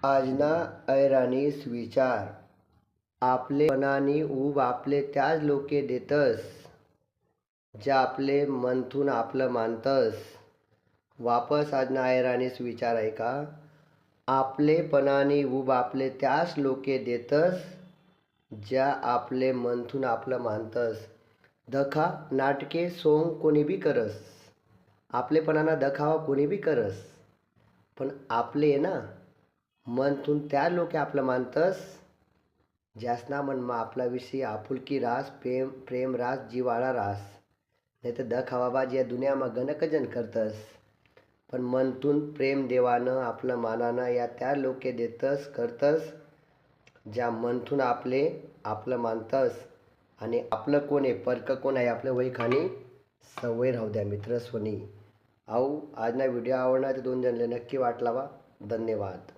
आजना ऐरानीस विचार आपले मनानी ऊब आपले त्याज लोके देतस ज्या आपले मनथून आपलं मानतस. वापस आजना ऐरानीस विचार आहे का. आपले पणानी ऊब आपले त्यास लोके देतस ज्या आपले मनथून आपलं मानतस. दखा नाटके सोंग कोणी बी करस, आपलेपणाना दखावा कोणी बी करस, पण आपले ना मनथून त्या लोके आपलं मानतस ज्यासना मनमा आपल्याविषयी आपुलकी रास, प्रेम रास, जिवाळा रास. नाही तर दखावाबाजी या दुनियामा गणकजन करतस, पण मनतून प्रेम देवानं आपलं मानानं या त्या लोके देतस करतस ज्या मनथून आपलं मानतस. आणि आपलं कोण आहे परक कोण आहे आपल्या वैखानी सवय राहू द्या मित्र सोनी. आऊ आजना व्हिडिओ आवडणार तर 2 जणले नक्की वाट लावा. धन्यवाद.